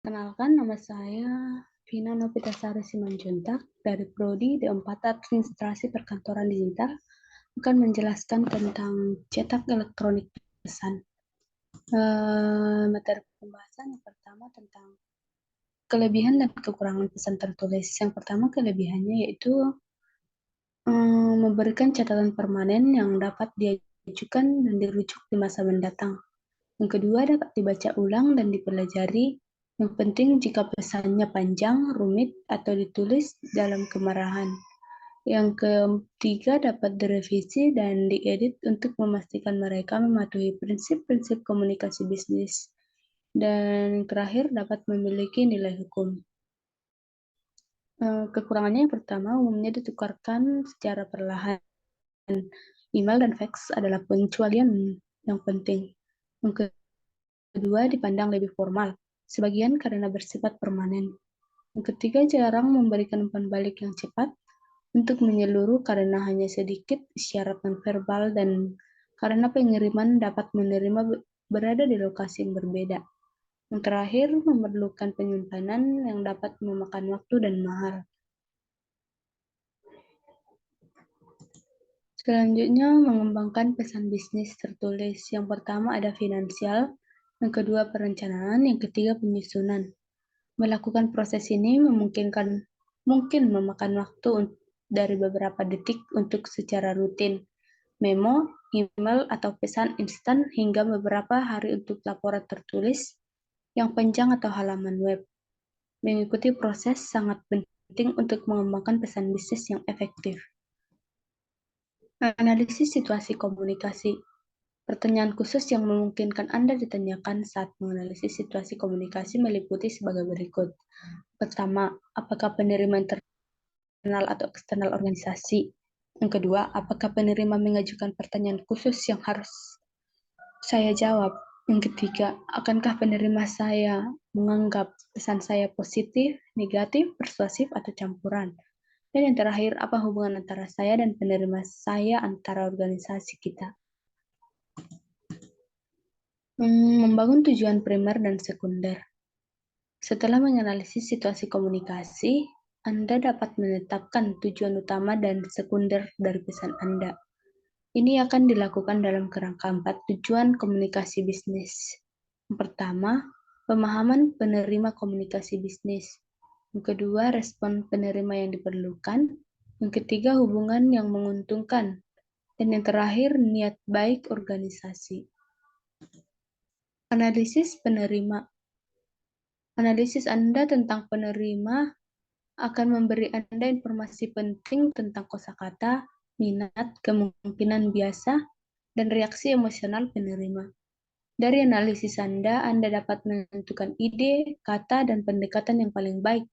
Perkenalkan, nama saya Vina Novitasari Simanjuntak dari Prodi D4 Administrasi Perkantoran Digital akan menjelaskan tentang cetak elektronik pesan. Materi pembahasan yang pertama tentang kelebihan dan kekurangan pesan tertulis. Yang pertama kelebihannya yaitu memberikan catatan permanen yang dapat diajukan dan dirujuk di masa mendatang. Yang kedua, dapat dibaca ulang dan dipelajari. Yang penting jika pesannya panjang, rumit, atau ditulis dalam kemarahan. Yang ketiga, dapat direvisi dan diedit untuk memastikan mereka mematuhi prinsip-prinsip komunikasi bisnis. Dan yang terakhir, dapat memiliki nilai hukum. Kekurangannya yang pertama, umumnya ditukarkan secara perlahan. Email dan fax adalah pengecualian yang penting. Yang kedua, dipandang lebih formal, sebagian karena bersifat permanen. Yang ketiga, jarang memberikan umpan balik yang cepat untuk menyeluruh karena hanya sedikit isyarat nonverbal dan karena pengiriman dapat menerima berada di lokasi yang berbeda. Yang terakhir, memerlukan penyimpanan yang dapat memakan waktu dan mahal. Selanjutnya, mengembangkan pesan bisnis tertulis. Yang pertama ada finansial, yang kedua perencanaan, yang ketiga penyusunan. Melakukan proses ini mungkin memakan waktu dari beberapa detik untuk secara rutin, memo, email, atau pesan instan hingga beberapa hari untuk laporan tertulis yang panjang atau halaman web. Mengikuti proses sangat penting untuk mengembangkan pesan bisnis yang efektif. Analisis situasi komunikasi. Pertanyaan khusus yang memungkinkan Anda ditanyakan saat menganalisis situasi komunikasi meliputi sebagai berikut. Pertama, apakah penerima internal atau eksternal organisasi? Yang kedua, apakah penerima mengajukan pertanyaan khusus yang harus saya jawab? Yang ketiga, akankah penerima saya menganggap pesan saya positif, negatif, persuasif, atau campuran? Dan yang terakhir, apa hubungan antara saya dan penerima saya antara organisasi kita? Membangun tujuan primer dan sekunder. Setelah menganalisis situasi komunikasi, Anda dapat menetapkan tujuan utama dan sekunder dari pesan Anda. Ini akan dilakukan dalam kerangka 4 tujuan komunikasi bisnis. Yang pertama, pemahaman penerima komunikasi bisnis. Yang kedua, respon penerima yang diperlukan. Yang ketiga, hubungan yang menguntungkan. Dan yang terakhir, niat baik organisasi. Analisis penerima. Analisis Anda tentang penerima akan memberi Anda informasi penting tentang kosakata, minat, kemungkinan biasa, dan reaksi emosional penerima. Dari analisis Anda dapat menentukan ide, kata, dan pendekatan yang paling baik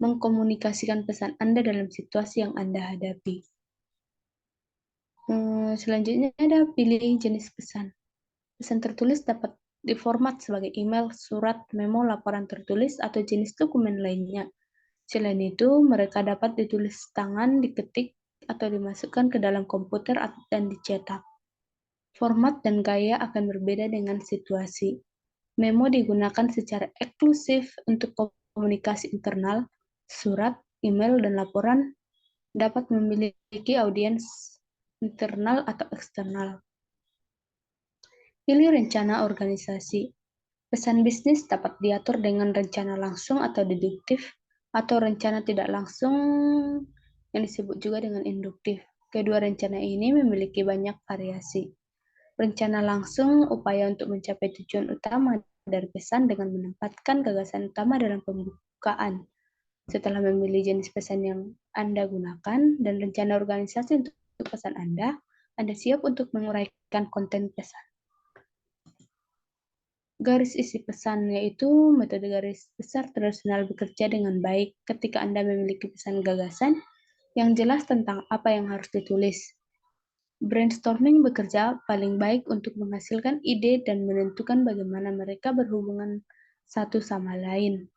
mengkomunikasikan pesan Anda dalam situasi yang Anda hadapi. Selanjutnya ada pilih jenis pesan. Pesan tertulis dapat diformat sebagai email, surat, memo, laporan tertulis, atau jenis dokumen lainnya. Selain itu, mereka dapat ditulis tangan, diketik, atau dimasukkan ke dalam komputer dan dicetak. Format dan gaya akan berbeda dengan situasi. Memo digunakan secara eksklusif untuk komunikasi internal, surat, email, dan laporan dapat memiliki audiens internal atau eksternal. Pilih rencana organisasi. Pesan bisnis dapat diatur dengan rencana langsung atau deduktif, atau rencana tidak langsung yang disebut juga dengan induktif. Kedua rencana ini memiliki banyak variasi. Rencana langsung upaya untuk mencapai tujuan utama dari pesan dengan menempatkan gagasan utama dalam pembukaan. Setelah memilih jenis pesan yang Anda gunakan dan rencana organisasi untuk pesan Anda siap untuk menguraikan konten pesan. Garis isi pesan, yaitu metode garis besar tradisional bekerja dengan baik ketika Anda memiliki pesan gagasan yang jelas tentang apa yang harus ditulis. Brainstorming bekerja paling baik untuk menghasilkan ide dan menentukan bagaimana mereka berhubungan satu sama lain.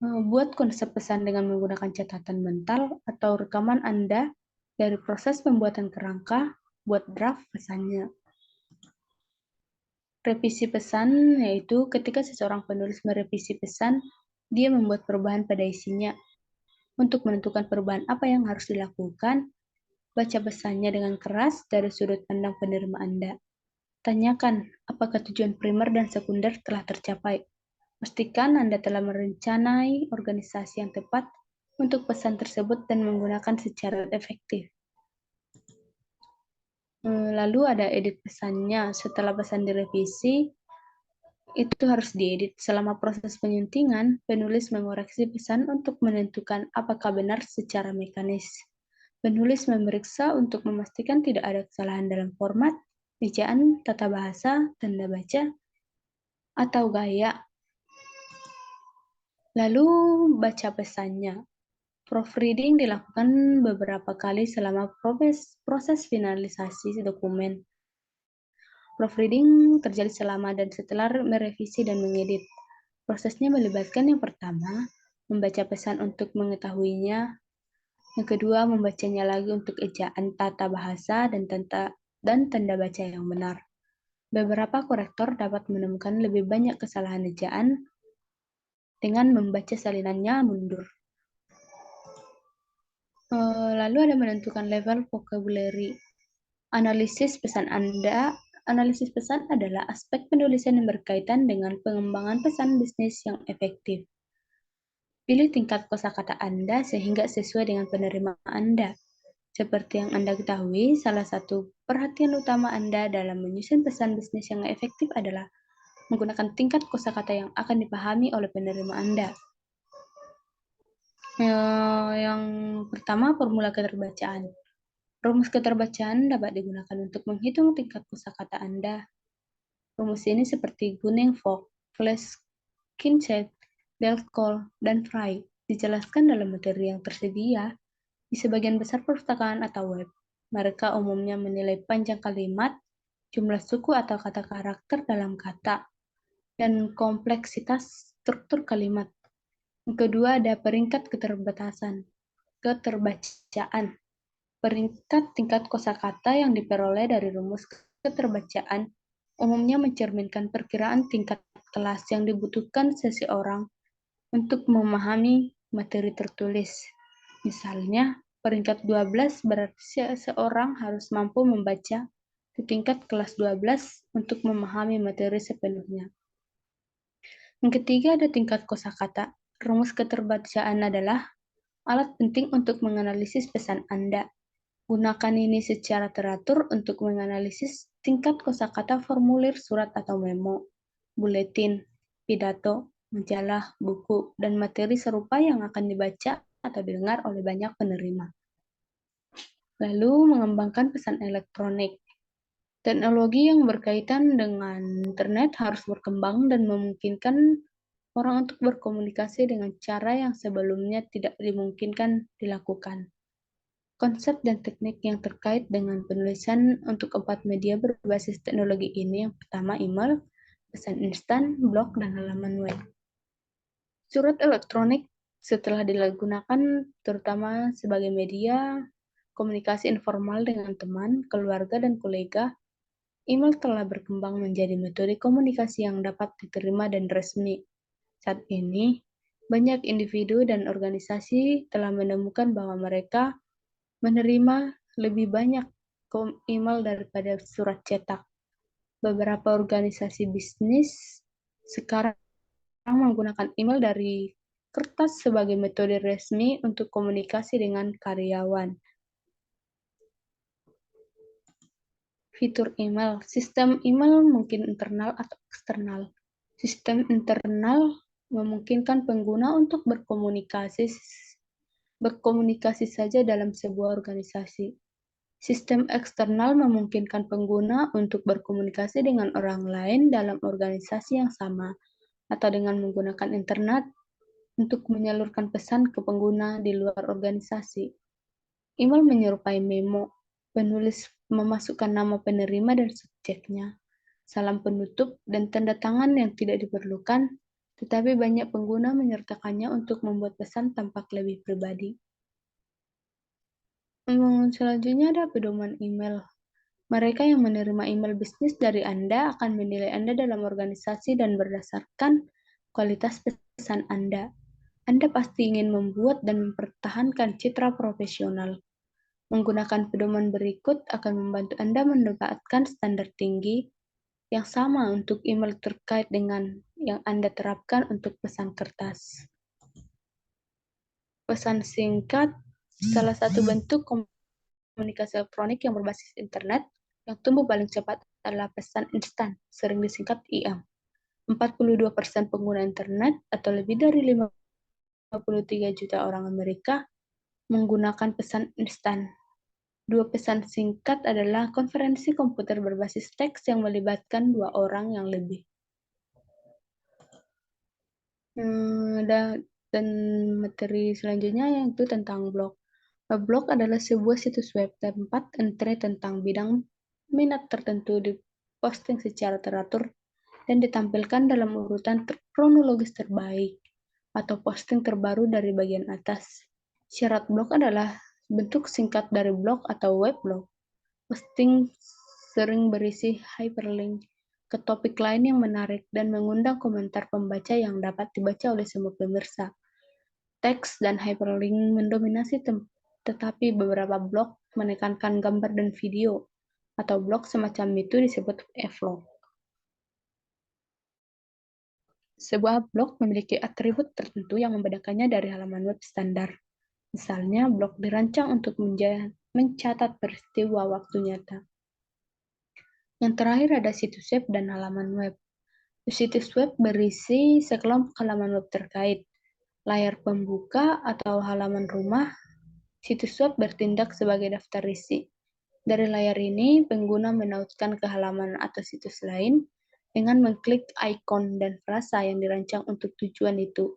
Buat konsep pesan dengan menggunakan catatan mental atau rekaman Anda dari proses pembuatan kerangka, buat draft pesannya. Revisi pesan yaitu ketika seseorang penulis merevisi pesan, dia membuat perubahan pada isinya. Untuk menentukan perubahan apa yang harus dilakukan, baca pesannya dengan keras dari sudut pandang penerima Anda. Tanyakan apakah tujuan primer dan sekunder telah tercapai. Pastikan Anda telah merencanai organisasi yang tepat untuk pesan tersebut dan menggunakan secara efektif. Lalu ada edit pesannya. Setelah pesan direvisi, itu harus diedit. Selama proses penyuntingan, penulis mengoreksi pesan untuk menentukan apakah benar secara mekanis. Penulis memeriksa untuk memastikan tidak ada kesalahan dalam format, ejaan, tata bahasa, tanda baca, atau gaya. Lalu baca pesannya. Proofreading dilakukan beberapa kali selama proses finalisasi dokumen. Proofreading terjadi selama dan setelah merevisi dan mengedit. Prosesnya melibatkan yang pertama, membaca pesan untuk mengetahuinya. Yang kedua, membacanya lagi untuk ejaan, tata bahasa, dan tanda baca yang benar. Beberapa korektor dapat menemukan lebih banyak kesalahan ejaan dengan membaca salinannya mundur. Lalu ada menentukan level vocabulary. Analisis pesan adalah aspek penulisan yang berkaitan dengan pengembangan pesan bisnis yang efektif. Pilih tingkat kosakata Anda sehingga sesuai dengan penerima Anda. Seperti yang Anda ketahui, salah satu perhatian utama Anda dalam menyusun pesan bisnis yang efektif adalah menggunakan tingkat kosakata yang akan dipahami oleh penerima Anda. Yang pertama, formula keterbacaan. Rumus keterbacaan dapat digunakan untuk menghitung tingkat kosakata Anda. Rumus ini seperti Gunning, Fogg, Flash, Kinsey, Delcourt, dan Fry dijelaskan dalam materi yang tersedia di sebagian besar perpustakaan atau web. Mereka umumnya menilai panjang kalimat, jumlah suku atau kata karakter dalam kata, dan kompleksitas struktur kalimat. Yang kedua ada peringkat keterbacaan. Peringkat tingkat kosakata yang diperoleh dari rumus keterbacaan umumnya mencerminkan perkiraan tingkat kelas yang dibutuhkan seseorang untuk memahami materi tertulis. Misalnya, peringkat 12 berarti seseorang harus mampu membaca di tingkat kelas 12 untuk memahami materi sepenuhnya. Yang ketiga ada tingkat kosakata. Rumus keterbacaan adalah alat penting untuk menganalisis pesan Anda. Gunakan ini secara teratur untuk menganalisis tingkat kosakata formulir surat atau memo, buletin, pidato, majalah, buku, dan materi serupa yang akan dibaca atau didengar oleh banyak penerima. Lalu mengembangkan pesan elektronik. Teknologi yang berkaitan dengan internet harus berkembang dan memungkinkan orang untuk berkomunikasi dengan cara yang sebelumnya tidak dimungkinkan dilakukan. Konsep dan teknik yang terkait dengan penulisan untuk 4 media berbasis teknologi ini yang pertama email, pesan instan, blog, dan halaman web. Surat elektronik setelah digunakan terutama sebagai media komunikasi informal dengan teman, keluarga, dan kolega, email telah berkembang menjadi metode komunikasi yang dapat diterima dan resmi. Saat ini, banyak individu dan organisasi telah menemukan bahwa mereka menerima lebih banyak email daripada surat cetak. Beberapa organisasi bisnis sekarang menggunakan email dari kertas sebagai metode resmi untuk komunikasi dengan karyawan. Fitur email. Sistem email mungkin internal atau eksternal. Sistem internal memungkinkan pengguna untuk berkomunikasi saja dalam sebuah organisasi. Sistem eksternal memungkinkan pengguna untuk berkomunikasi dengan orang lain dalam organisasi yang sama, atau dengan menggunakan internet untuk menyalurkan pesan ke pengguna di luar organisasi. Email menyerupai memo. Penulis memasukkan nama penerima dan subjeknya, salam penutup, dan tanda tangan yang tidak diperlukan, tetapi banyak pengguna menyertakannya untuk membuat pesan tampak lebih pribadi. Selanjutnya ada pedoman email. Mereka yang menerima email bisnis dari Anda akan menilai Anda dalam organisasi dan berdasarkan kualitas pesan Anda. Anda pasti ingin membuat dan mempertahankan citra profesional. Menggunakan pedoman berikut akan membantu Anda mendapatkan standar tinggi yang sama untuk email terkait dengan yang Anda terapkan untuk pesan kertas. Pesan singkat, salah satu bentuk komunikasi elektronik yang berbasis internet yang tumbuh paling cepat adalah pesan instan, sering disingkat IM. 42% pengguna internet atau lebih dari 53 juta orang Amerika menggunakan pesan instan. Dua pesan singkat adalah konferensi komputer berbasis teks yang melibatkan dua orang yang lebih. Dan materi selanjutnya yaitu tentang blog. Blog adalah sebuah situs web tempat entry tentang bidang minat tertentu diposting secara teratur dan ditampilkan dalam urutan kronologis terbaik atau posting terbaru dari bagian atas. Syarat blog adalah bentuk singkat dari blog atau weblog. Posting sering berisi hyperlink ke topik lain yang menarik dan mengundang komentar pembaca yang dapat dibaca oleh semua pemirsa. Teks dan hyperlink mendominasi tetapi beberapa blog menekankan gambar dan video, atau blog semacam itu disebut vlog. Sebuah blog memiliki atribut tertentu yang membedakannya dari halaman web standar. Misalnya, blog dirancang untuk mencatat peristiwa waktu nyata. Yang terakhir ada situs web dan halaman web. Situs web berisi sekelompok halaman web terkait. Layar pembuka atau halaman rumah, situs web bertindak sebagai daftar isi. Dari layar ini, pengguna menautkan ke halaman atau situs lain dengan mengklik ikon dan frasa yang dirancang untuk tujuan itu.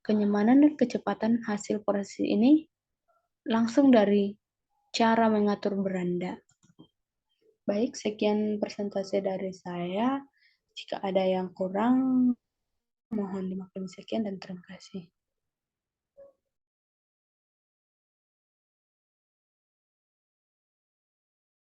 Kenyamanan dan kecepatan hasil proses ini langsung dari cara mengatur beranda. Baik, sekian presentasi dari saya. Jika ada yang kurang, mohon dimaklumi. Sekian dan terima kasih.